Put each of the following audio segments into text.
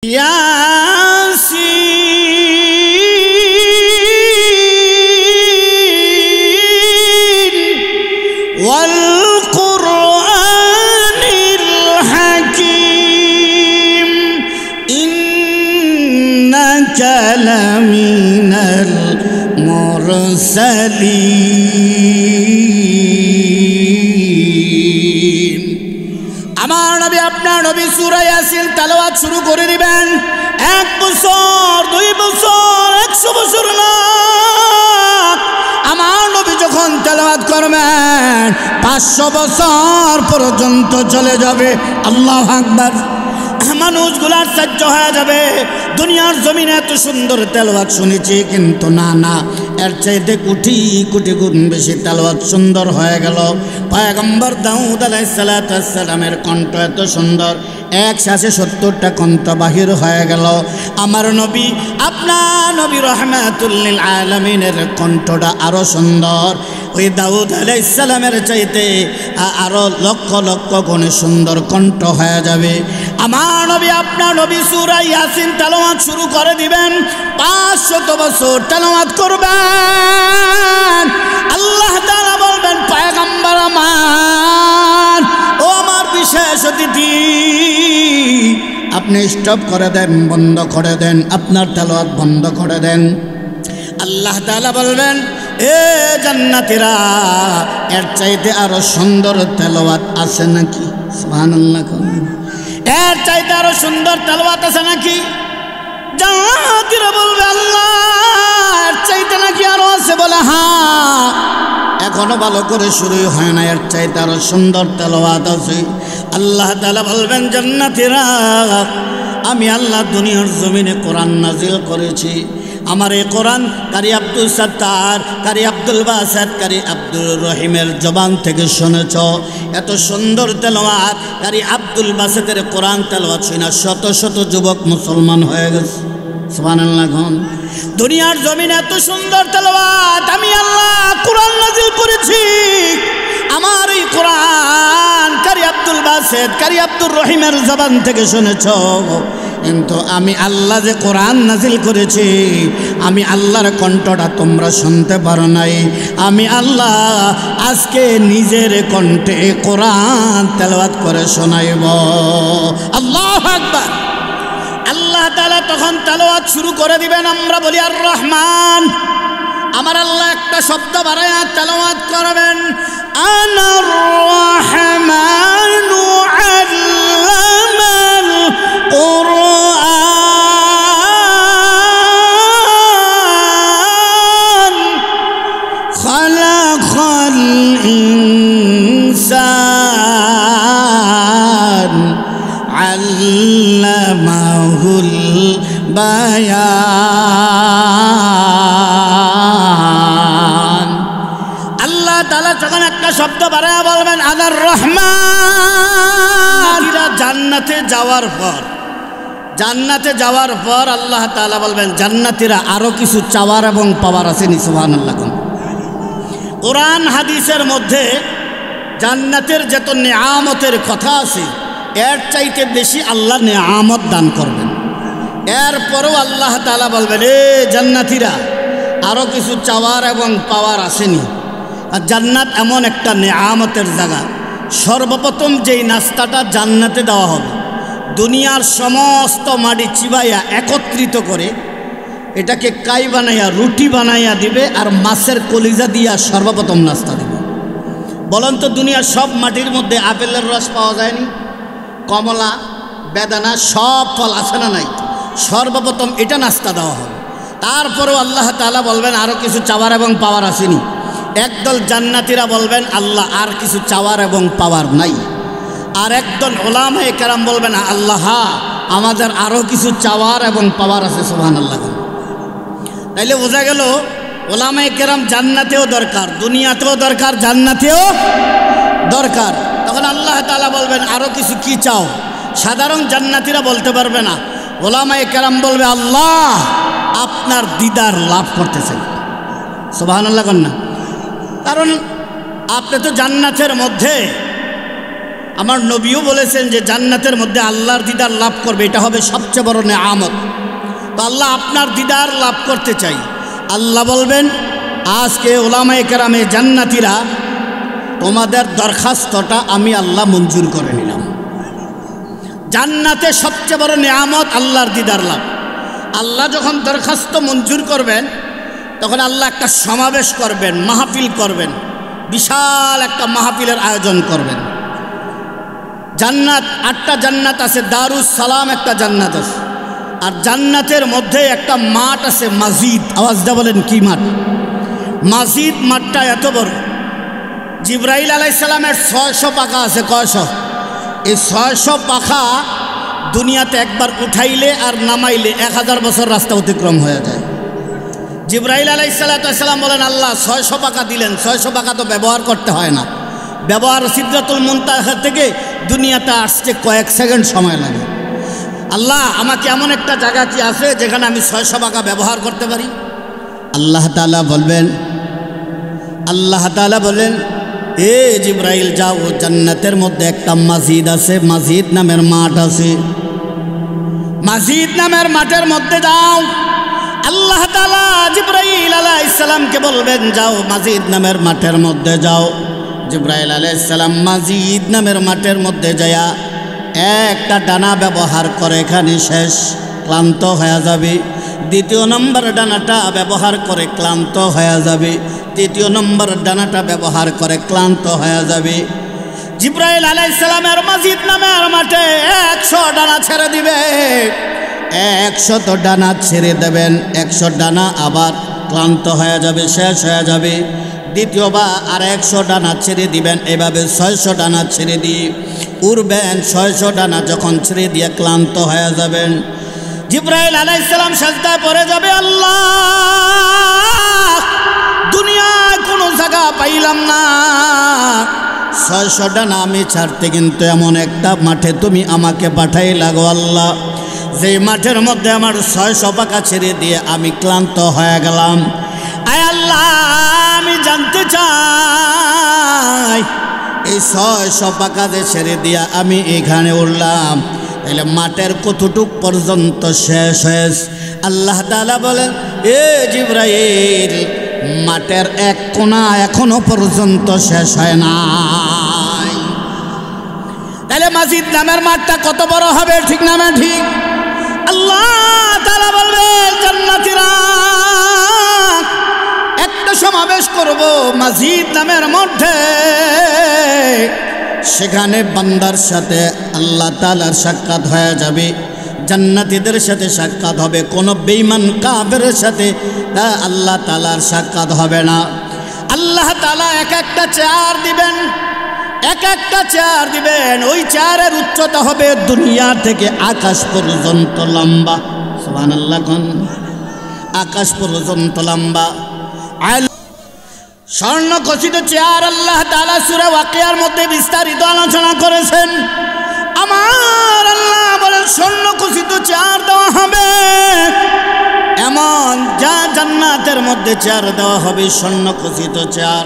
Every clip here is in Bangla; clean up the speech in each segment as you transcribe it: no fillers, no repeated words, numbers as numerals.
ইয়াসিন ওয়াল কুরআনিল হাকীম ইন্নাকা লামিনাল মুরসালিন। আমার নবী আপনার নবী সূরা ইয়াসিন তেলাওয়াত শুরু করে দিবেন। 1 বছর 2 বছর 100 বছর না, আমার নবী যখন তেলাওয়াত করবেন 500 বছর পর্যন্ত চলে যাবে। আল্লাহু আকবার। মানুষগুলো আশ্চর্য হয়ে যাবে, দুনিয়ার জমিনে এত সুন্দর তেলাওয়াত শুনেছি, কিন্তু না না, এর চাইতে কোটি কোটি গুণ বেশি তেলাওয়াত সুন্দর হয়ে গেল। পয়গম্বর দাউদ আলাইহিস সালামের কণ্ঠ এত সুন্দর, এক শ্বাসে 70টা কণ্ঠ বাহির হয়ে গেল। আমার নবী আপনার নবী রাহমাতুল লিল আলামিনের কণ্ঠটা আরো সুন্দর, ওই দাউদ আলাইহিস সালামের চাইতে আরো লক্ষ লক্ষ গুণে সুন্দর কণ্ঠ হয়ে যাবে। আমার নবী আপনার নবী সূরা ইয়াসিন তেলাওয়াত শুরু করে দিবেন, 500 বছর তেলাওয়াত করবেন। আল্লাহ তাআলা বলবেন, পয়গম্বর আমার, ও আমার বিশেষ অতিথি, আপনি স্টপ করে দেন, বন্ধ করে দেন, আপনার তেলাওয়াত বন্ধ করে দেন। আল্লাহ তাআলা বলবেন, এ জান্নাতীরা, এর চাইতে আরো সুন্দর তেলাওয়াত আছে নাকি? সুবহানাল্লাহ। এর চাইতে আরো সুন্দর তেলাওয়াত আছে নাকি? জান্নাতীরা বলবে, আল্লাহ, এর চাইতে নাকি আরো আছে? বলে, হ্যাঁ, এখনো ভালো করে শুরুই হয় না, এর চাইতে আরো সুন্দর তেলাওয়াত আছে। আল্লাহ তাআলা বলবেন, জান্নাতীরা, আমি আল্লাহ দুনিয়ার জমিনে কোরআন নাজিল করেছি। আমার এই কোরআন কারি আব্দুল সত্তার, কারি আব্দুল বাসাত, কারি আব্দুল রহিমের জবান থেকে শুনেছ। এত সুন্দর তেলাওয়াত কারি আব্দুল বাসাতের কোরআন তেলাওয়াত শুনে শত শত যুবক মুসলমান হয়ে গেছে। সুবহানাল্লাহ। দুনিয়ার জমিনে এত সুন্দর তেলাওয়াত আমি আল্লাহ কোরআন নাজিল করেছি। আমার এই কোরআন কারি আব্দুল বাসাত, কারি আব্দুল রহিমের জবান থেকে শুনেছ, কিন্তু আমি আল্লাহ যে কোরআন নাজিল করেছি, আমি আল্লাহর কণ্ঠটা তোমরা শুনতে পারো নাই। আমি আল্লাহ আজকে নিজের কণ্ঠে কোরআন তেলাওয়াত করে শোনাইব। আল্লাহু আকবার। আল্লাহ তাআলা তখন তেলাওয়াত শুরু করে দিবেন। আমরা বলি আর রহমান, আমার আল্লাহ একটা শব্দ বাড়ায়া তেলাওয়াত করবেন, আনার রহমানু আল্লামাল কুরআন খালাকাল ইনসান আল্লামাহুল বায়ান। আল্লাহ তাআলা যখন একটা শব্দ বাড়ায়া বলবেন আনার রহমান, জান্নাতে যাওয়ার পর আল্লাহ তাআলা বলবেন, জান্নাতীরা আরো কিছু চাওয়ার এবং পাওয়ার আছে নি? সুবহানাল্লাহ। কোরআন হাদিসের মধ্যে জান্নাতের যত নেয়ামতের কথা আছে, এর চাইতে বেশি আল্লাহ নেয়ামত দান করবেন। এরপরও আল্লাহ তাআলা বলবেন, এ জান্নাতীরা, আরো কিছু চাওয়ার এবং পাওয়ার আসেনি। আর জান্নাত এমন একটা নেয়ামতের জায়গা, সর্বপ্রথম যেই নাস্তাটা জান্নাতে দেওয়া হবে, দুনিয়ার সমস্ত মাটি চিবাইয়া একত্রিত করে এটাকে কাই বানাইয়া রুটি বানাইয়া দিবে, আর মাছের কলিজা দিয়া সর্বপ্রথম নাস্তা দিবে। বলেন তো, দুনিয়ার সব মাটির মধ্যে আপেলের রস পাওয়া যায়নি? কমলা, বেদানা, সব ফল আছে না নাই? সর্বপ্রথম এটা নাস্তা দেওয়া হবে। তারপরেও আল্লাহ তাআলা বলবেন, আরও কিছু চাওয়ার এবং পাওয়ার আসেনি? একদল জান্নাতীরা বলবেন, আল্লাহ আর কিছু চাওয়ার এবং পাওয়ার নাই। আর একদল উলামায়ে কেরাম বলবেন, আল্লাহ, আমাদের আরও কিছু চাওয়ার এবং পাওয়ার আছে। সুবহানাল্লাহ। তাইলে বোঝা গেল, উলামায়ে কেরাম জান্নাতেও দরকার, দুনিয়াতেও দরকার, জান্নাতেও দরকার। তখন আল্লাহ তাআলা বলবেন, আরও কিছু কি চাও? সাধারণ জান্নাতীরা বলতে পারবে না, উলামায়ে কেরাম বলবে, আল্লাহ আপনার দিদার লাভ করতে চাই। সুবহানাল্লাহ। না, কারণ আপনি তো জান্নাতের মধ্যে আমার নবীও বলেছেন যে জান্নাতের মধ্যে আল্লাহর দিদার লাভ করবে, এটা হবে সবচেয়ে বড় নেয়ামত। তো আল্লাহ আপনার দিদার লাভ করতে চাই। আল্লাহ বলবেন, আজকে ওলামায়ে কেরামে জান্নাতীরা তোমাদের দরখাস্তটা আমি আল্লাহ মঞ্জুর করে নিলাম। জান্নাতে সবচেয়ে বড় নেয়ামত আল্লাহর দিদার লাভ। আল্লাহ যখন দরখাস্ত মঞ্জুর করবেন তখন আল্লাহ একটা সমাবেশ করবেন, মাহফিল করবেন, বিশাল একটা মাহফিলের আয়োজন করবেন। জান্নাত 8টা জান্নাত আছে, দারুস সালাম একটা জান্নাত আছে, আর জান্নাতের মধ্যে একটা মাঠ আছে মসজিদ। আওয়াজটা বলেন কি মাঠ? মসজিদ মাঠটা এত বড়। জিবরাইল আলাইহিস সালামের 600 পাখা আছে। কয়শো? এই 600 পাখা দুনিয়াতে একবার উঠাইলে আর নামাইলে 1000 বছর রাস্তা অতিক্রম হয়ে যায়। জিবরাইল আলাইহিস সালাম বলেন, আল্লাহ 600 পাখা দিলেন, 600 পাখা তো ব্যবহার করতে হয় না। ব্যবহার সিদরাতুল মুনতাহা থেকে দুনিয়াতে আসতে কয়েক সেকেন্ড সময় লাগে। আল্লাহ আমাকে এমন একটা জায়গা কি আছে যেখানে আমি 600 পাখা ব্যবহার করতে পারি? আল্লাহ তাআলা বলেন, এ জিবরাইল যাও, জান্নাতের মধ্যে একটা মসজিদ আছে, মসজিদ নামের মাঠ আছে, মসজিদ নামের মাঠের মধ্যে যাও। আল্লাহ তাআলা জিবরাইল আলাইহিস সালামকে বলবেন, যাও মসজিদ নামের মাঠের মধ্যে যাও। জিবরাইল আলাইহিস সালাম মসজিদ নামের মাঠের মধ্যে যায়া একটা ডানা ব্যবহার করে, এখানে শেষ, ক্লান্ত হয়ে যাবে। দ্বিতীয় নম্বর ডানাটা ব্যবহার করে ক্লান্ত হয়ে যাবে। তৃতীয় নম্বর ডানাটা ব্যবহার করে ক্লান্ত হয়ে যাবে। জিবরাইল আলাইহিস সালামের মসজিদ নামের মাঠে 100 ডানা ছেড়ে দিবে। 100 ডানা ছেড়ে দেবেন, 100 ডানা আবার ক্লান্ত হয়ে যাবে, শেষ হয়ে যাবে। দ্বিতীয়বার আর 100 ডানা ছেড়ে দিবেন। এভাবে 600 ডানা ছেড়ে দিয়ে উড়বেন। 600 ডানা যখন ছেড়ে দিয়ে ক্লান্ত হয়ে যাবেন, জিবরাইল আলাইহিস সালাম সাজদায় পড়ে যাবে, আল্লাহ দুনিয়ায় কোনো জায়গা পাইলাম না, 600 ডানা আমি ছাড়তে, কিন্তু এমন একটা মাঠে তুমি আমাকে পাঠাই লাগো আল্লাহ, যেই মাঠের মধ্যে আমার 600 পাখা ছেড়ে দিয়ে আমি ক্লান্ত হয়ে গেলাম। আয় আল্লাহ, আমি জানতে চাই এই 600 পাখা যে ছেড়ে দিয়া আমি এখানে উঠলাম, তাহলে মাঠের কতটুক পর্যন্ত শেষ হয়েছে? আল্লাহ তাআলা বলেন, এ জিবরাইল, মাঠের এক কোণা এখনো পর্যন্ত শেষ হয় নাই। তাহলে মসজিদ নামের মাঠটা কত বড় হবে, ঠিক না? ঠিক। আল্লাহ তাআলা বলবেন, জান্নাতীরা একটা সমাবেশ করব মসজিদ নামের মধ্যে, সেখানে বান্দার সাথে আল্লাহ তাআলার সাক্ষাৎ হয়ে যাবে, জান্নাতীদের সাথে সাক্ষাৎ হবে। কোনো বেঈমান কাফেরের সাথে তা আল্লাহ তাআলার সাক্ষাৎ হবে না। আল্লাহ তাআলা এক একটা চেয়ার দিবেন, এক একটা চেয়ার দিবেন। ওই চেয়ারের উচ্চতা হবে দুনিয়া থেকে আকাশ পর্যন্ত লম্বা। সুবহানাল্লাহ, কোন আকাশ পর্যন্ত লম্বা। স্বর্ণ খচিত চেয়ার আল্লাহ তাআলা সূরা ওয়াকিয়ার মধ্যে বিস্তারিত আলোচনা করেছেন। আমার আল্লাহ বলেন, স্বর্ণ খচিত চেয়ার দেওয়া হবে, এমন যা জান্নাতের মধ্যে চেয়ার দেওয়া হবে, স্বর্ণ খচিত চেয়ার।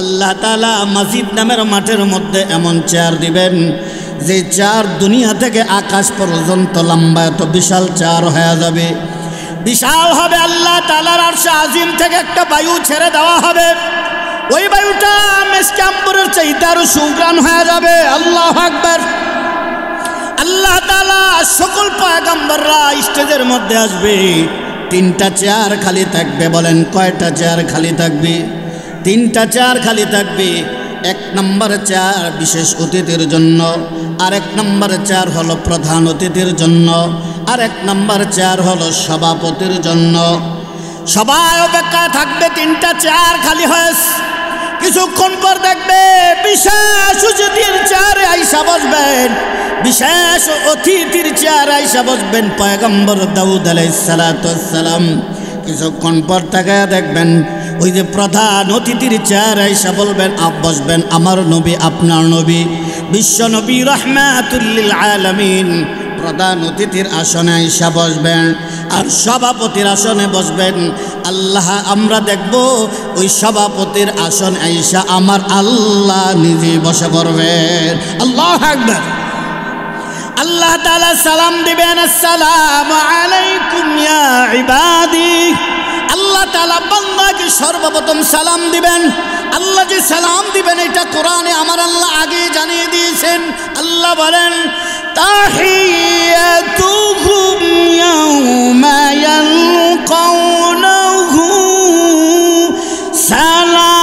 আল্লাহ তাআলা মসজিদ নামের মাঠের মধ্যে এমন চেয়ার দিবেন যে চেয়ার দুনিয়া থেকে আকাশ পর্যন্ত লম্বা, এত বিশাল চেয়ার হয়ে যাবে, বিশাল হবে। আল্লাহ তাআলার আরশে আজিম থেকে একটা বায়ু ছেড়ে দেওয়া হবে, ওই বায়ুটা মিশকে আম্বরের চাইতে আরো সুঘ্রাণ হয়ে যাবে। আল্লাহু আকবার। আল্লাহ তাআলা সকল পয়গম্বররা স্টেজের মধ্যে আসবে, 3টা চেয়ার খালি থাকবে। বলেন কয়টা চেয়ার খালি থাকবে? 3টা চেয়ার খালি থাকবে। 1 নম্বর চেয়ার বিশেষ অতিথির জন্য, আর 1 নম্বর চেয়ার হলো প্রধান অতিথির জন্য, আর 1 নম্বর চেয়ার হলো সভাপতির জন্য। সবাই অপেক্ষা থাকবে, 3টা চেয়ার খালি হয়েছে। কিছুক্ষণ পর দেখবে বিশেষ অতিথির চেয়ারে আইসা বসবেন, বিশেষ অতিথির চেয়ারে আইসা বসবেন পয়গম্বর দাউদ আলাইহিস সালাতু ওয়াস সালাম। কিছুক্ষণ পর তাকায়া দেখবেন ওই যে প্রধান অতিথির চেয়ারে আইসা বসবেন আমার নবী, আপনার নবী, বিশ্ব নবী রাহমাতুল লিল আলামিন প্রধান অতিথির আসনে আইসা বসবেন আর সভাপতির আসনে বসবেন। আল্লাহ আমরা দেখব ওই সভাপতির আসন আইসা আমার আল্লাহ নিজে বসে পড়বেন। আল্লাহু আকবার। আল্লাহ তাআলা সালাম দিবেন, আসসালামু আলাইকুম ইয়া ইবাদি। আল্লাহ তাআলা বান্দাকে সর্বপ্রথম সালাম দিবেন। আল্লাহ যে সালাম দিবেন এটা কোরআনে আমার আল্লাহ আগে জানিয়ে দিয়েছেন। আল্লাহ বলেন, তাহিয়াতুহুম ইয়াওমা ইয়ালকাউনাহু সালাম।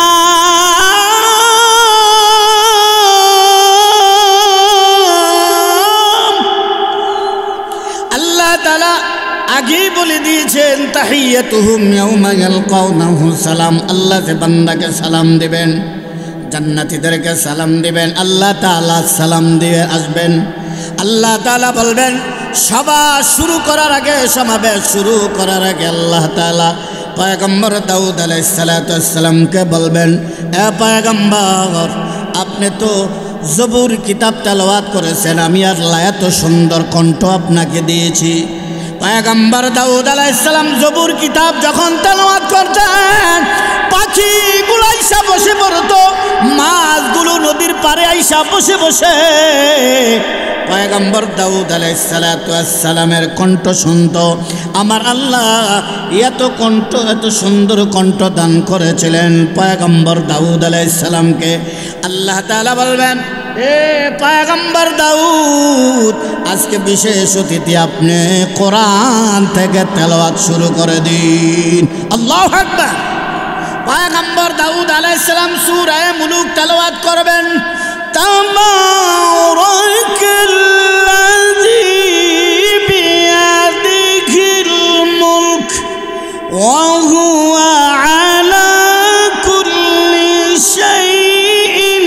আল্লাহ তাআলা আগেই বলে দিয়েছেন, তাহিয়াতুহুম ইয়াওমা ইয়ালকাউনাহু সালাম। আল্লাহ যে বান্দাকে সালাম দিবেন, জান্নাতীদেরকে সালাম দিবেন, আল্লাহ তাআলা সালাম দিয়ে আসবেন। আল্লাহ তাআলা বলবেন, সভা শুরু করার আগে, সমাবেশ শুরু করার আগে আল্লাহ তাআলা পয়গম্বর দাউদ আলাইহিস সালাতু ওয়াস সালামকে বলবেন, এ পয়গম্বর, আপনি তো জবুর কিতাব তেলাওয়াত করেছেন, আমি আল্লাহ এত সুন্দর কণ্ঠ আপনাকে দিয়েছি। পয়গম্বর দাউদ আলাইহিস সালাম জবুর কিতাব যখন তেলাওয়াত করতেন, পাখিগুলো আইসা বসে পড়তো, মাছগুলো নদীর পাড়ে আইসা বসে বসে পয়গম্বর দাউদ আলাইহিস সালাতু ওয়াস সালামের কণ্ঠ শুনত। আমার আল্লাহ এত কণ্ঠ, এত সুন্দর কণ্ঠ দান করেছিলেন পয়গম্বর দাউদ আলাইহিস সালামকে। আল্লাহ তাআলা বলবেন, এ পয়গম্বর দাউদ, আজকে বিশেষ অতিথি, আপনি কোরআন থেকে তেলাওয়াত শুরু করে দিন। আল্লাহু আকবার। পয়গম্বর দাউদ আলাইহিস সালাম সূরা মুলুক তেলাওয়াত করবেন। তাবারাকাল্লাযী বিয়াদিহিল মুলক ওয়া হুয়া আলা কুল্লি শাইইন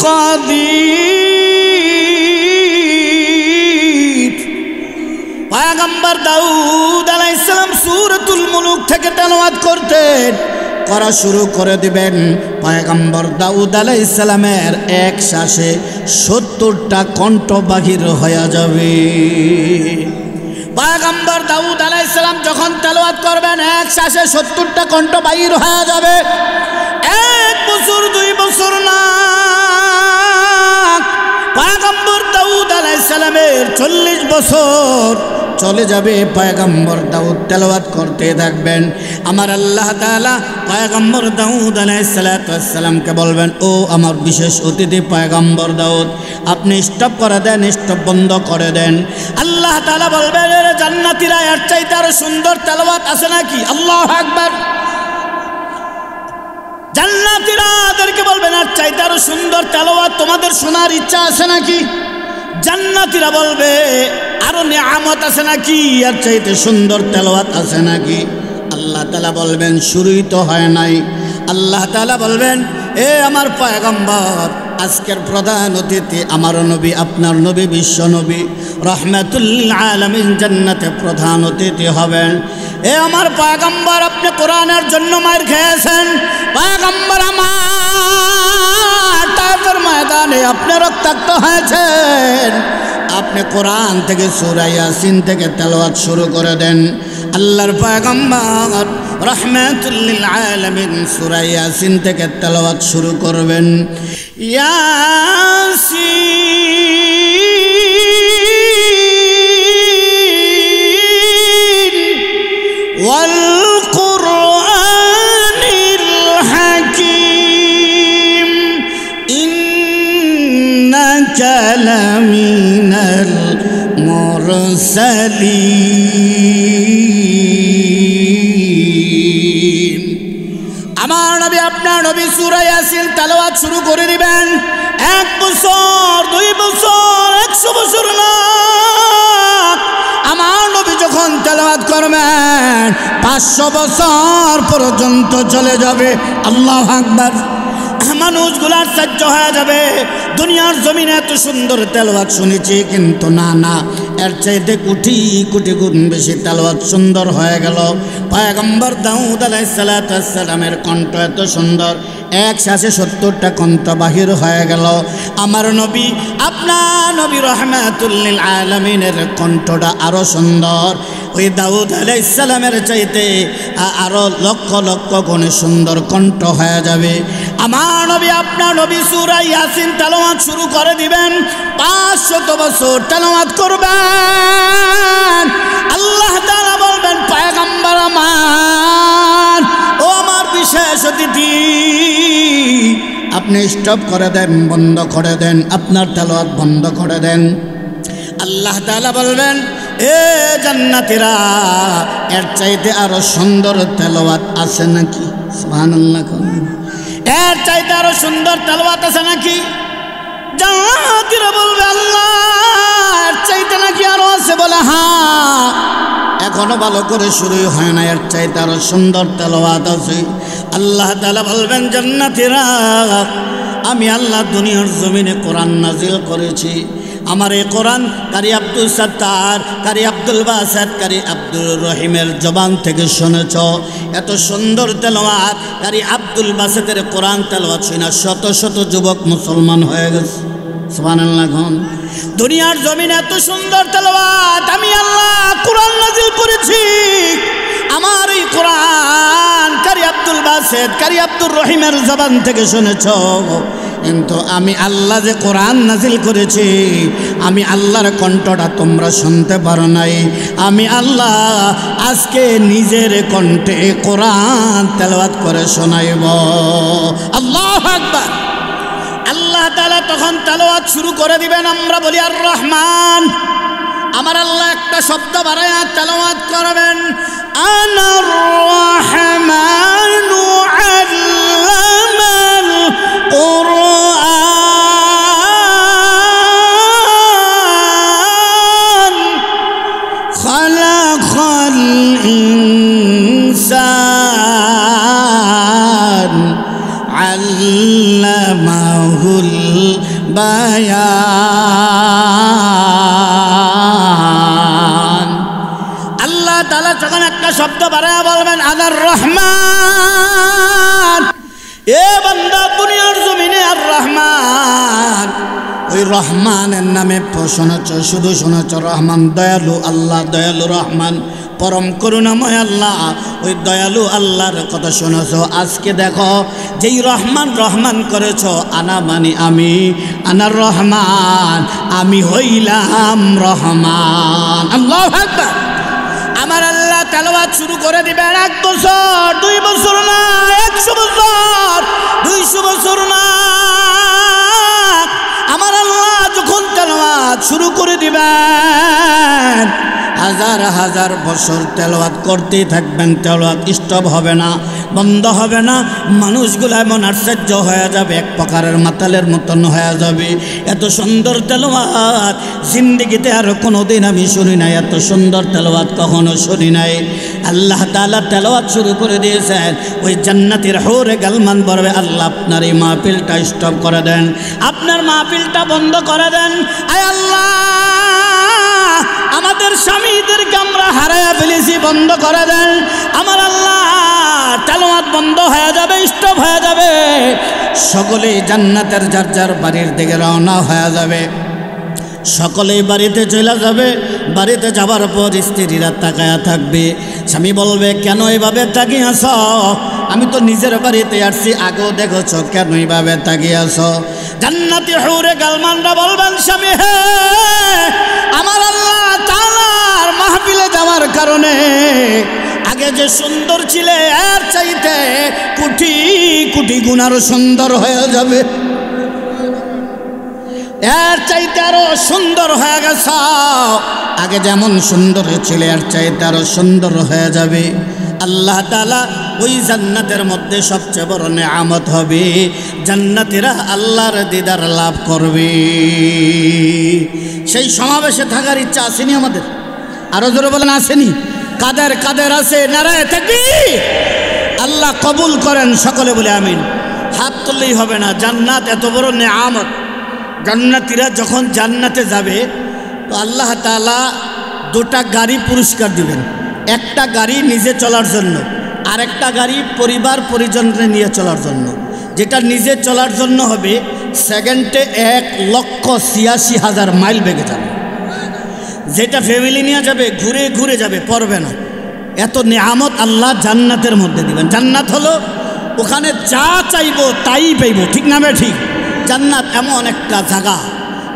কাদির। পয়গম্বর দাউদ আলাইহিস সালাম সূরাতুল মুলুক থেকে তেলাওয়াত করতেন, করা শুরু করে দিবেন। পয়গম্বর দাউদ আলাইহিস সালামের এক শ্বাসে 70টা কণ্ঠ বাহির হয়ে যাবে। পয়গম্বর দাউদ আলাইহিস সালাম যখন তেলাওয়াত করবেন, এক শ্বাসে 70টা কণ্ঠ বাহির হয়ে যাবে। 1 বছর 2 বছর না, পয়গম্বর দাউদ আলাইহিস সালামের 40 বছর চলে যাবে। পয়গম্বর দাউদ তেলাওয়াত করতে থাকবেন। আমার আল্লাহ তাআলা পয়গম্বর দাউদ আলাইহিস সালাতু ওয়াস সালামকে বলবেন, ও আমার বিশেষ অতিথি পয়গম্বর দাউদ, আপনি স্টপ করে দেন, স্টপ বন্ধ করে দেন। আল্লাহ তাআলা বলবেন, এর জান্নাতীরা এর চাইতে আরো সুন্দর তেলাওয়াত আছে নাকি? আল্লাহু আকবার। জান্নাতীরা তাদেরকে বলবেন, এর চাইতে আরো সুন্দর তেলাওয়াত তোমাদের শোনার ইচ্ছা আছে নাকি? জান্নাতীরা বলবে, আরো নিয়ামত আছে নাকি, এর চাইতে সুন্দর তেলাওয়াত আছে নাকি? আল্লাহ তাআলা বলবেন, শুরুই তো হয় নাই। আল্লাহ তাআলা বলবেন, এ আমার পয়গম্বর, আজকের প্রধান অতিথি আমার নবী, আপনার নবী, বিশ্ব নবী রাহমাতুল লিল আলামিন জান্নাতে প্রধান অতিথি হবেন। এ আমার পয়গম্বর, আপনি কোরআনের জন্য মার খেয়েছেন। পয়গম্বর আমার, তায়েফের ময়দানে আপনি রক্তাক্ত হয়েছেন। আপনি কোরআন থেকে সূরা ইয়াসিন থেকে তেলাওয়াত শুরু করে দেন। আল্লাহর পয়গম্বর রাহমাতুল লিল আলামিন সূরা ইয়াসিন থেকে তেলাওয়াত শুরু করবেন। ইয়াসিন ওয়াল কুরআনিল হাকীম ইন্নাকা লামিনাল মুরসালিন। আমার নবী, আপনার নবী সূরা ইয়াসিন তেলাওয়াত শুরু করে দিবেন। 1 বছর 2 বছর 100 বছর না, আমার নবী যখন তেলাওয়াত করবেন, 500 বছর পর্যন্ত চলে যাবে। আল্লাহু আকবার। মানুষগুলার সহ্য হয়ে যাবে। দুনিয়ার জমিনে এত সুন্দর তেলাওয়াত শুনেছি, কিন্তু না, এর চাইতে কোটি কোটি গুণ বেশি তেলাওয়াত সুন্দর হয়ে গেল। পয়গম্বর দাউদ আলাইহিস সালামের কণ্ঠ এত সুন্দর, এক শ্বাসে 70টা কণ্ঠ বাহির হয়ে গেল। আমার নবী, আপনার নবী রাহমাতুল লিল আলামিনের কণ্ঠটা আরো সুন্দর। ওই দাউদ আলাইহিস সালামের চাইতে আরো লক্ষ লক্ষ গুণে সুন্দর কণ্ঠ হয়ে যাবে। আমার নবী, আপনার নবী সূরা ইয়াসিন তেলাওয়াত শুরু করে দিবেন, 500 বছর তেলাওয়াত করবেন। আল্লাহ তাআলা বলবেন, পয়গম্বর আমার, ও আমার বিশেষ অতিথি, আপনি স্টপ করে দেন, বন্ধ করে দেন, আপনার তেলাওয়াত বন্ধ করে দেন। আল্লাহ তাআলা বলবেন, এ জান্নাতীরা, এর চাইতে আরো সুন্দর তেলাওয়াত আছে নাকি? সুবহানাল্লাহ। এর চাইতে আরো সুন্দর তেলাওয়াত আছে নাকি? জান্নাতীরা বলবে, আল্লাহ, এর চাইতে নাকি আরো আছে? বলে, হ্যাঁ, এখনো ভালো করে শুরুই হয় না, এর চাইতে আরো সুন্দর তেলাওয়াত আছে। আল্লাহ তাআলা বলবেন, জান্নাতীরা, আমি আল্লাহ দুনিয়ার জমিনে কোরআন নাজিল করেছি। আমার এই কোরআন কারি আব্দুল সত্তার, কারি আব্দুল বাসাত, কারি আব্দুল রহিমের জবান থেকে শুনেছ। এত সুন্দর তেলাওয়াত, কারি আব্দুল বাসাতের কোরআন তেলাওয়াত শুনে শত শত যুবক মুসলমান হয়ে গেছে। সুবহানাল্লাহ। দুনিয়ার জমিনে এত সুন্দর তেলাওয়াত আমি আল্লাহ কোরআন নাজিল করেছি। আমার এই কোরআন কারি আব্দুল বাসাত, কারি আব্দুল রহিমের জবান থেকে শুনেছ, কিন্তু আমি আল্লাহ যে কোরআন নাজিল করেছি, আমি আল্লাহর কণ্ঠটা তোমরা শুনতে পারো নাই। আমি আল্লাহ আজকে নিজের কণ্ঠে কোরআন তেলাওয়াত করে শোনাইব। আল্লাহু আকবার। আল্লাহ তাআলা তখন তেলাওয়াত শুরু করে দিবেন। আমরা বলি আর রহমান। আমার আল্লাহ একটা শব্দ বাড়ায়া তেলাওয়াত করবেন, আনার রহমানু আল্লামাল কুরআন খালাকাল ইনসান আল্লামাহুল বায়ান। আল্লাহ তাআলা যখন একটা শব্দ বাড়ায়া বলবেন, আনার রহমান, এ বান্দা, দুনিয়ার জমিনে আর রহমান, ওই রহমানের নামে শুনেছ, শুধু শুনেছ রহমান, দয়ালু আল্লাহ, দয়ালু রহমান, পরম করুণাময় আল্লাহ, ওই দয়ালু আল্লাহর কথা শুনেছ। আজকে দেখো, যেই রহমান রহমান করেছ, আনা মানে আমি, আনার রহমান, আমি হইলাম রহমান। আল্লাহু আকবার। আমার আল্লাহ তেলাওয়াত শুরু করে দিবেন। 1 বছর, 2 বছর না, 100 বছর, 200 বছর না। আমার আল্লাহ যখন তেলাওয়াত শুরু করে দিবেন, হাজার হাজার বছর তেলাওয়াত করতেই থাকবেন। তেলাওয়াত স্টপ হবে না, বন্ধ হবে না। মানুষগুলো এমন আশ্চর্য হয়ে যাবে, এক প্রকারের মাতালের মতন হয়ে যাবে। এত সুন্দর তেলাওয়াত জিন্দেগিতে আর কোনোদিন আমি শুনি নাই, এত সুন্দর তেলাওয়াত কখনো শুনি নাই। আল্লাহ তাআলা তেলাওয়াত শুরু করে দিয়েছেন। ওই জান্নাতের হুরে গালমান বলবে, আল্লাহ আপনার এই মাহফিলটা স্টপ করে দেন, আপনার মাহফিলটা বন্ধ করে দেন। আয় আল্লাহ, আমাদের স্বামীদেরকে আমরা হারায়া ফেলেছি, বন্ধ করে দেন। আমার আল্লাহ তেলাওয়াত বন্ধ হয়ে যাবে, স্টপ হয়ে যাবে। সকলেই জান্নাতের যার যার বাড়ির দিকে রওনা হয়ে যাবে। সকলেই বাড়িতে চলে যাবে। বাড়িতে যাবার পর স্ত্রীরা তাকায়া থাকবে। স্বামী বলবে, কেন এইভাবে তাকিয়ে আস? আমি তো নিজের বাড়িতে আসছি, আগেও দেখেছ, কেন এইভাবে তাকিয়ে আস? জান্নাতি হুরে গালমানরা বলবেন, স্বামী হে, আমার আল্লাহ তাআলার মাহফিলে যাওয়ার কারণে আগে যে সুন্দর ছিলে, এর চাইতে কোটি কোটি গুণ আরো সুন্দর হয়ে যাবে, এর চাইতে আরো সুন্দর হয়ে গেছ। আগে যেমন সুন্দর ছিল, এর চাইতে আরো সুন্দর হয়ে যাবে। আল্লাহ তাআলা ওই জান্নাতের মধ্যে সবচেয়ে বড় নেয়ামত হবে, জান্নাতীরা আল্লাহর দিদার লাভ করবে। সেই সমাবেশে থাকার ইচ্ছা আসেনি আমাদের? আরো জোরে বলেন, আসেনি? কাদের কাদের আছে নারায়ে তাকবীর। আল্লাহ কবুল করেন, সকলে বলে আমিন। হাত তুললেই হবে না, জান্নাত এত বড় নেয়ামত। জান্নাতীরা যখন জান্নাতে যাবে তো আল্লাহ তাআলা দুটা গাড়ি পুরস্কার দিবেন। একটা গাড়ি নিজে চলার জন্য, আর একটা গাড়ি পরিবার পরিজনকে নিয়ে চলার জন্য। যেটা নিজে চলার জন্য হবে সেকেন্ডে 1,86,000 মাইল বেগে যাবে। যেটা ফ্যামিলি নিয়ে যাবে ঘুরে ঘুরে যাবে, পড়বে না। এত নেয়ামত আল্লাহ জান্নাতের মধ্যে দিবেন। জান্নাত হলো ওখানে যা চাইবো তাই পাইব, ঠিক না ঠিক? জান্নাত এমন একটা জায়গা,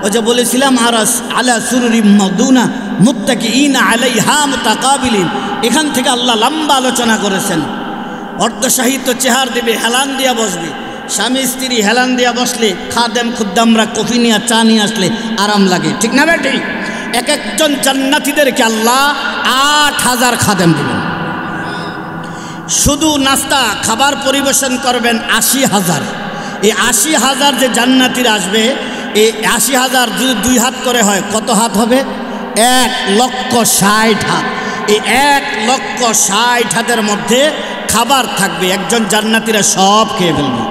ওই যে বলেছিলাম আরাস আলা সুরুরি মাদুনা মুত্তাকিইনা আলাইহা মুতাকাবিলিন। এখান থেকে আল্লাহ লম্বা আলোচনা করেছেন। অর্ধসাহিত্য চেহার দেবে, হেলান দিয়া বসবে। স্বামী স্ত্রী হেলান দিয়া বসলে খাদেম খুদ্দামরা কফি নিয়ে চা নিয়ে আসলে আরাম লাগে, ঠিক না ঠিক? এক একজন জান্নাতীদেরকে আল্লাহ 8,000 খাদেম দেবেন। শুধু নাস্তা খাবার পরিবেশন করবেন 80,000। এই 80,000 যে জান্নাতীরা আসবে, এই 80,000 যদি 2 হাত করে হয় কত হাত হবে? 1,60,000 হাত। এই 1,60,000 হাতের মধ্যে খাবার থাকবে। একজন জান্নাতীরা সব খেয়ে ফেলবে,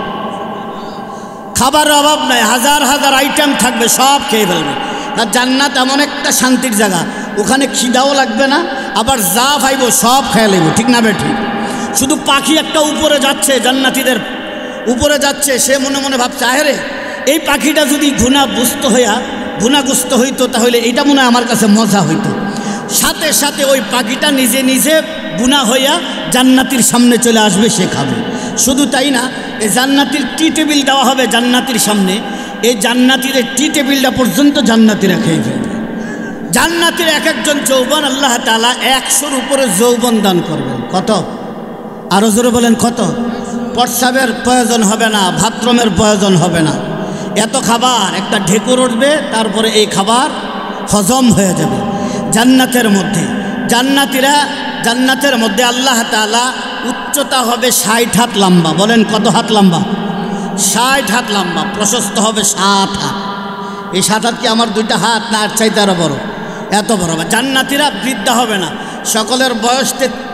খাবারের অভাব নাই। হাজার হাজার আইটেম থাকবে, সব খেয়ে ফেলবে। আর জান্নাত এমন একটা শান্তির জায়গা, ওখানে খিদাও লাগবে না, আবার যা পাইব সব খেয়ে নেব, ঠিক না ঠিক? শুধু পাখি একটা উপরে যাচ্ছে, জান্নাতীদের উপরে যাচ্ছে, সে মনে মনে ভাবছে আরে এই পাখিটা যদি গুনাগুস্ত হইতো তাহলে এটা মনে হয় আমার কাছে মজা হইতো। সাথে সাথে ওই পাখিটা নিজে নিজে গুনাহ হইয়া জান্নাতীর সামনে চলে আসবে, সে খাবে। শুধু তাই না, এই জান্নাতীর টি টেবিল দেওয়া হবে জান্নাতীর সামনে। এই জান্নাতীদের টি টেবিলটা পর্যন্ত জান্নাতীরা খেয়ে ফেলবে। জান্নাতীর এক একজন যৌবন আল্লাহ তাআলা 100-র উপরে যৌবন দান করবেন। কত? আরো জোরে বলেন কত? প্রস্রাবের প্রয়োজন হবে না, বাথরুমের প্রয়োজন হবে না। এত খাবার, একটা ঢেকুর উঠবে, তারপরে এই খাবার হজম হয়ে যাবে জান্নাতের মধ্যে। জান্নাতের মধ্যে আল্লাহ তাআলা উচ্চতা হবে 60 হাত লম্বা। বলেন কত হাত লম্বা? 60 হাত লম্বা। প্রশস্ত হবে 7 হাত। এই 7 হাত কি আমার 2টা হাত না আর চাইতে আরো বড়? এত বড়। জান্নাতীরা বৃদ্ধা হবে না, সকলের বয়স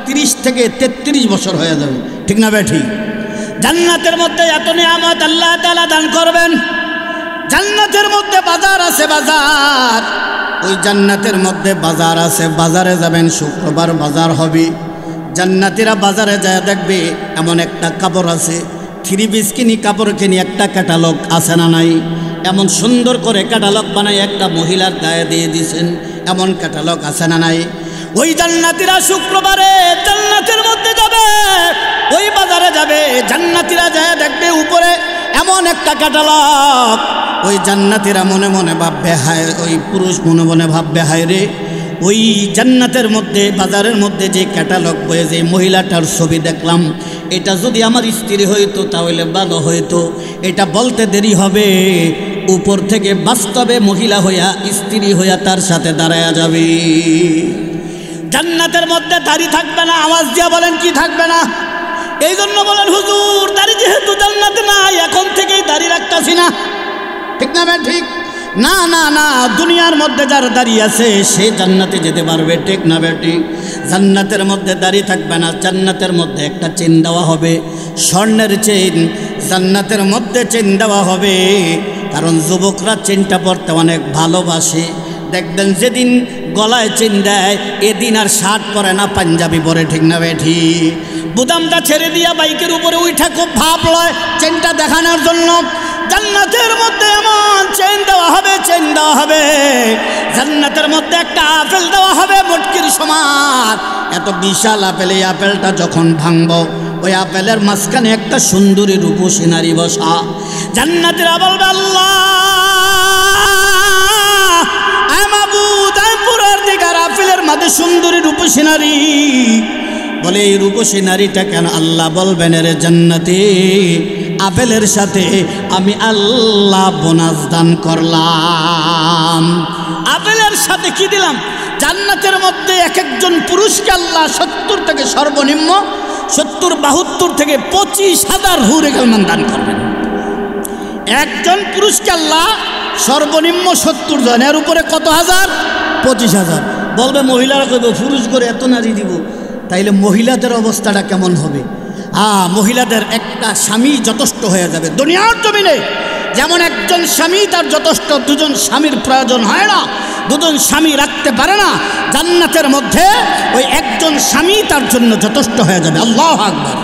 30 থেকে 33 বছর হয়ে যাবে, ঠিক না ঠিক? জান্নাতের মধ্যে এত নিয়ামত আল্লাহ তাআলা দান করবেন। জান্নাতের মধ্যে বাজার আছে, বাজার। ওই জান্নাতের মধ্যে বাজার আছে, বাজারে যাবেন, শুক্রবার বাজার হবে। জান্নাতীরা বাজারে যায় দেখবে এমন একটা কাপড় আছে, 3 পিস কিনি কাপড় কিনি, একটা ক্যাটালগ আছে না নাই? এমন সুন্দর করে ক্যাটালগ বানাই একটা মহিলার গায়ে দিয়ে দিয়েছেন, এমন ক্যাটালগ আছে না নাই? ওই জান্নাতীরা শুক্রবারে জান্নাতের মধ্যে যাবে, ওই বাজারে যাবে, জান্নাতীরা যায় দেখবে উপরে এমন একটা ক্যাটালগ। ওই জান্নাতীরা মনে মনে ভাববে হায়, ওই পুরুষ মনে মনে ভাববে হায় রে, ওই জান্নাতের মধ্যে বাজারের মধ্যে যে ক্যাটালগ বয়ে যে মহিলাটার ছবি দেখলাম, এটা যদি আমার স্ত্রী হইতো তাহলে ভালো হইতো। এটা বলতে দেরি হবে, উপর থেকে বাস্তবে মহিলা হইয়া স্ত্রী হইয়া তার সাথে দাঁড়ায়া যাবে। জান্নাতের মধ্যে দাড়ি থাকবে না। আওয়াজ দিয়া বলেন কি থাকবে না? এই জন্য বলেন হুজুর দাড়ি যেহেতু জান্নাতে নাই, এখন থেকেই দাড়ি রাখতাছি না, ঠিক না ঠিক? না না না, দুনিয়ার মধ্যে যার দাড়ি আছে সে জান্নাতে যেতে পারবে, ঠিক না ঠিক? জান্নাতের মধ্যে দাড়ি থাকবে না। জান্নাতের মধ্যে একটা চেন দেওয়া হবে, স্বর্ণের চেন। জান্নাতের মধ্যে চেন দেওয়া হবে, কারণ যুবকরা চেনটা পরতে অনেক ভালোবাসে। দেখবেন যেদিন গলায় চেন দেয় এদিন আর শার্ট পরে না, পাঞ্জাবি পরে, ঠিক না ঠিক? বুদামটা ছেড়ে দিয়া বাইকের উপরে উঠা খুব ভাব লয় চেনটা দেখানোর জন্য। জান্নাতের মধ্যে এমন চেন দেওয়া হবে, চেন দেওয়া হবে। জান্নাতের মধ্যে একটা আপেল দেওয়া হবে মুটকির সমান, এত বিশাল আপেল। এই আপেলটা যখন ভাঙব, ওই আপেলের মাঝখানে একটা সুন্দরী রূপসী নারী বসা। জান্নাতীরা বলবে আল্লাহ মাবুদ, আমি পুরার দিকার আপেলের মাঝে সুন্দরী রূপসী নারী। বলে এই রূপসী নারীটা কেন? আল্লাহ বলবেন রে জান্নাতি, আপেলের সাথে আমি আল্লাহ বোনাস দান করলাম। আপেলের সাথে কি দিলাম? জান্নাতের মধ্যে এক একজন পুরুষকে আল্লাহ 70 থেকে সর্বনিম্ন 70-72 থেকে 25,000 হুরে গেলমান দান করবেন। একজন পুরুষকে আল্লাহ সর্বনিম্ন 70 জন, এর উপরে কত হাজার? 25,000। বলবে মহিলারা কইব পুরুষ করে এত নারী দিব, তাইলে মহিলাদের অবস্থাটা কেমন হবে? মহিলাদের একটা স্বামী যথেষ্ট হয়ে যাবে দুনিয়ার জমিনে। যেমন একজন স্বামী তার যথেষ্ট, দুজন স্বামীর প্রয়োজন হয় না, দুজন স্বামী রাখতে পারে না। জান্নাতের মধ্যে ওই একজন স্বামী তার জন্য যথেষ্ট হয়ে যাবে। আল্লাহু আকবার।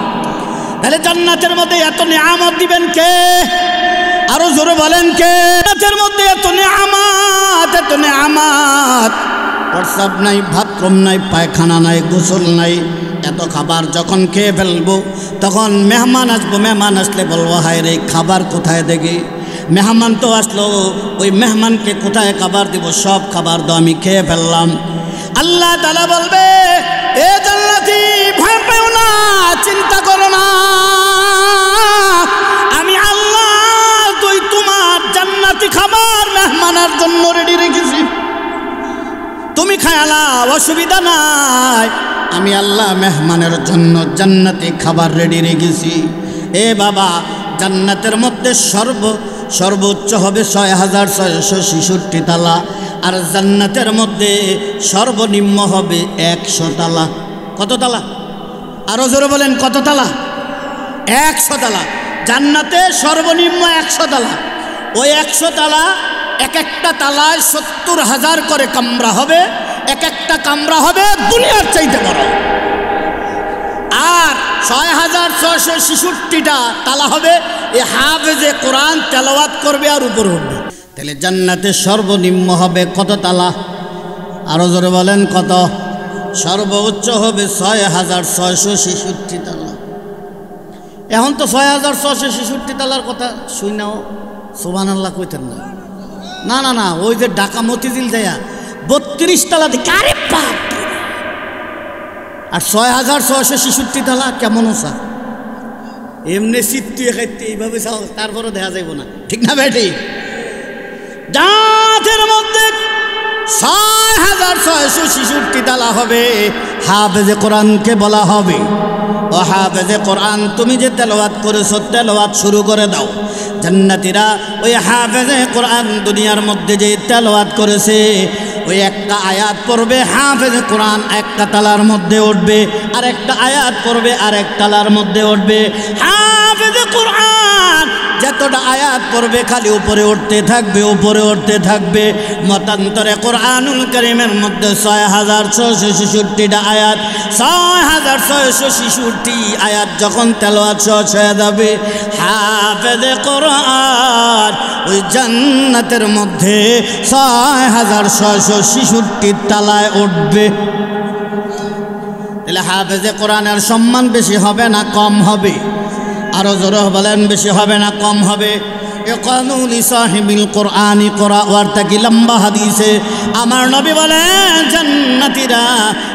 তাহলে জান্নাতের মধ্যে এত নিয়ামত দিবেন কে? আরো জোরে বলেন কে? জান্নাতের মধ্যে এত নিয়ামত, এত নিয়ামত। প্রস্রাব নাই, বাথরুম নাই, পায়খানা নাই, গোসল নাই। এত খাবার যখন খেয়ে ফেলবো তখন মেহমান আসবো, মেহমান আসলে বলবো হায় রে খাবার কোথায় দেখি? মেহমান তো আসলো, ওই মেহমানকে কোথায় খাবার দিব? সব খাবার তো আমি খেয়ে ফেললাম। আল্লাহ তাআলা বলবে এ জান্নাতি ভয় পেও না, চিন্তা করো না, আমি আল্লাহ তুই তোমার জান্নাতি খাবার মেহমানের জন্য রেডি রেখেছি, তুমি খায়ালা, অসুবিধা নাই। আমি আল্লাহ মেহমানের জন্য জান্নাতি খাবার রেডি রেখেছি। এ বাবা, জান্নাতের মধ্যে সর্বোচ্চ হবে ৬,৬৬৬ তালা, আর জান্নাতের মধ্যে সর্বনিম্ন হবে ১০০ তালা। কত তালা? আরো জোরে বলেন কত তালা? ১০০ তালা। জান্নাতে সর্বনিম্ন ১০০ তালা। ওই ১০০ তালা, এক একটা তালায় ৭০,০০০ করে কামরা হবে। এক একটা কামরা হবে দুনিয়ার চাইতে বড়। আর ৬,৬৬৬টা তালা হবে এ হাফেজে কোরআন তেলাওয়াত করবে আর উপরে উঠবে। তাহলে জান্নাতে সর্বনিম্ন হবে কত তালা? আরো জোরে বলেন কত? সর্বোচ্চ হবে ৬,৬৬৬ তালা। এখন তো ৬,৬৬৬ তালার কথা শুই নাও সুবহানাল্লাহ কইতেন না। না না না, ওই যে ঢাকা মতিঝিল যায়া ৩২ তালা দিকে, আরে বাপ! আর ৬,৬৬৬ তালা কেমন ওসা? এমনি চিত্তিয়ে খাইতে এইভাবে চাও, তারপরও দেখা যাইব না, ঠিক না বেটি? জান্নাতের মধ্যে ৬,৬৬৬ তালা হবে। হাফেজে কোরআনকে বলা হবে ও হাফেজে কোরআন, তুমি যে তেলাওয়াত করেছো তেলাওয়াত শুরু করে দাও। জান্নাতীরা ওই হাফেজে কোরআন দুনিয়ার মধ্যে যে তেলাওয়াত করেছে ওই একটা আয়াত পড়বে, হাফেজে কোরআন একটা তালার মধ্যে উঠবে, আর একটা আয়াত পড়বে আর এক তালার মধ্যে উঠবে। হাফেজে কোরআন যতটা আয়াত পড়বে খালি উপরে উঠতে থাকবে, উপরে উঠতে থাকবে। মতান্তরে কোরআনুল কারীমের মধ্যে ৬,৬৬৬টা আয়াত, ৬,৬৬৬ আয়াত যখন তেলাওয়াত শেষ হয়ে যাবে, হাফেজে কোরআন ওই জান্নাতের মধ্যে ৬,৬৬৬ তালায় উঠবে। তাহলে হাফেজে কোরআনের সম্মান বেশি হবে না কম হবে? আরো জোরে বলেন বেশি হবে না কম হবে? ইকানুলি সাহিবিল কোরআনি কোরআ ওয়ার্তাকি, লম্বা হাদিসে আমার নবী বলেন জান্নাতীরা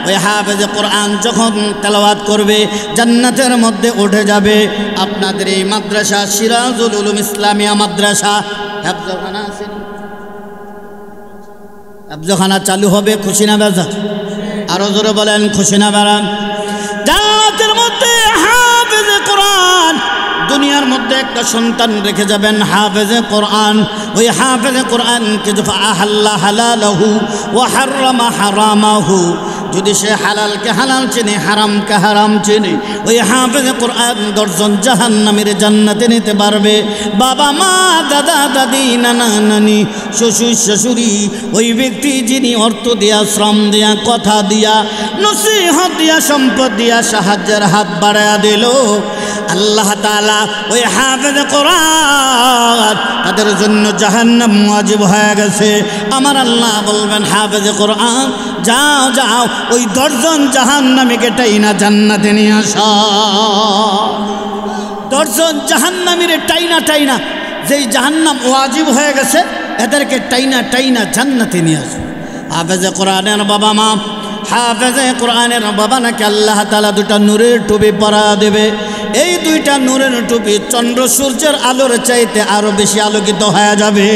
ওই হাফেজে কোরআন যখন তেলাওয়াত করবে জান্নাতের মধ্যে উঠে যাবে। আপনাদের এই মাদ্রাসা সিরাজুল উলুম ইসলামিয়া মাদ্রাসা হেফজখানা আছে, হেফজখানা চালু হবে, খুশি না বেজা? আরো জোরে বলেন খুশি না বেড়া? জান্নাতের মধ্যে হাফেজে কোরআন, দুনিয়ার মধ্যে একটা সন্তান রেখে যাবেন হাফেজে কোরআন। ওই হাফেজে কোরআনকে আহাল্লা হালালাহু ওয়া হারামা হারামাহু, যদি সে হালালকে হালাল চেনে হারামকে হারাম চেনে, ওই হাফেজে কোরআন ১০ জন জাহান্নামীর জান্নাতে নিতে পারবে। বাবা মা, দাদা দাদি, নানা নানি, শ্বশুর শাশুড়ি, ওই ব্যক্তি যিনি অর্থ দিয়া, শ্রম দিয়া, কথা দিয়া, নসিহত দিয়া, সম্পদ দিয়া সাহায্যের হাত বাড়ায়া দিল, আল্লাহ তাআলা ওই হাফেজে কোরআন তাদের জন্য জাহান্নাম ওয়াজিব হয়ে গেছে। আমার আল্লাহ বলবেন হাফেজে কোরআন যাও যাও ওই ১০ জন জাহান্নামীকে টাইনা জান্নাতে নিয়ে আসো। ১০ জন জাহান্নামীর টাইনা টাইনা, যেই জাহান্নাম ওয়াজিব হয়ে গেছে এদেরকে টাইনা টাইনা জান্নাতে নিয়ে আসো। হাফেজে কোরআনের বাবা মা, হাফেজে কোরআনের বাবা নাকি আল্লাহ তাআলা ২টা নূরের টুপি পরা দেবে। এই ২টা নূরের টুপি চন্দ্র সূর্যের আলোর চাইতে আরো বেশি আলোকিত হয়ে যাবে।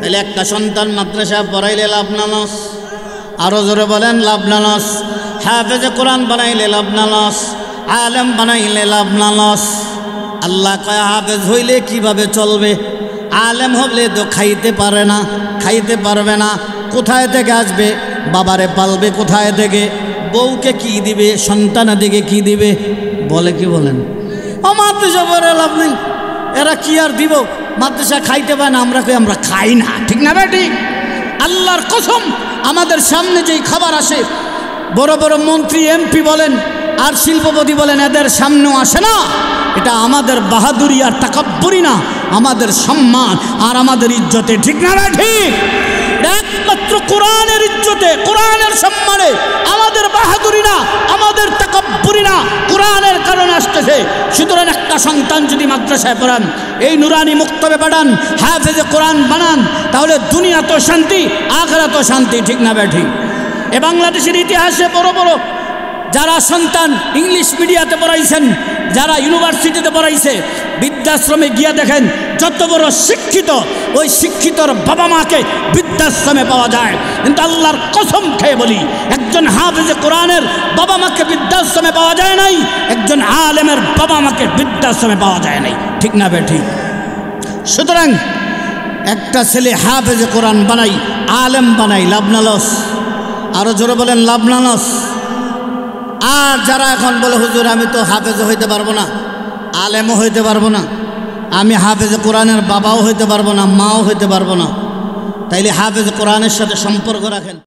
তাহলে একটা সন্তান মাদ্রাসা পড়াইলে লাভ না লস? আরো জোরে বলেন লাভ না লস? হাফেজে কোরআন বানাইলে লাভ না লস? আলেম বানাইলে লাভ না লস? আল্লাহ কয় হাফেজ হইলে কিভাবে চলবে? আলেম হলে তো খাইতে পারে না, খাইতে পারবে না, কোথায় থেকে আসবে, বাবারে পালবে কোথায় থেকে, বউকে কি দিবে, সন্তানাদিকে কি দিবে, বলে কি বলেন? ও মাদ্রাসা পড়ে লাভ নেই, এরা কি আর দিব, মাদ্রাসা খাইতে পায় না, আমরা খাই না, ঠিক না বেটি? আল্লাহর কসম, আমাদের সামনে যেই খাবার আসে, বড় বড় মন্ত্রী এমপি বলেন আর শিল্পপতি বলেন, এদের সামনেও আসে না, এটা আমাদের বাহাদুরি আর তাকাব্বুরি না, আমাদের সম্মান আর আমাদের ইজ্জতে, ঠিক না ঠিক? একমাত্র কোরআনের ইজ্জতে, কোরআনের সম্মানে, আমাদের বাহাদুরি না, আমাদের তাকাব্বুরি না, কোরআনের কারণে আসতেছে। সুতরাং একটা সন্তান যদি মাদ্রাসায় পড়ান, এই নুরানি মুক্তবে পাঠান, হাফেজে কোরআন বানান, তাহলে দুনিয়া তো শান্তি, আখিরাত তো শান্তি, ঠিক না ঠিক? এ বাংলাদেশের ইতিহাসে বড় বড় যারা সন্তান ইংলিশ মিডিয়াতে পড়াইছেন, যারা ইউনিভার্সিটিতে পড়াইছে, বৃদ্ধাশ্রমে গিয়ে দেখেন যত বড় শিক্ষিত, ওই শিক্ষিতর বাবা মাকে বৃদ্ধাশ্রমে পাওয়া যায়। কিন্তু আল্লাহর কসম খেয়ে বলি, একজন হাফেজে কোরআনের বাবা মাকে বৃদ্ধাশ্রমে পাওয়া যায় নাই, একজন আলেমের বাবা মাকে বৃদ্ধাশ্রমে পাওয়া যায় নাই, ঠিক না ঠিক? সুতরাং একটা ছেলে হাফেজে কোরআন বানাই, আলেম বানাই, লাভ না লস? আরো জোরে বলেন, লাভ না লস? আর যারা এখন বলে হুজুর আমি তো হাফেজও হইতে পারবো না, আলেমও হইতে পারবো না, আমি হাফেজে কোরআনের বাবাও হইতে পারবো না, মাও হইতে পারবো না, তাইলে হাফেজে কোরআনের সাথে সম্পর্ক রাখেন।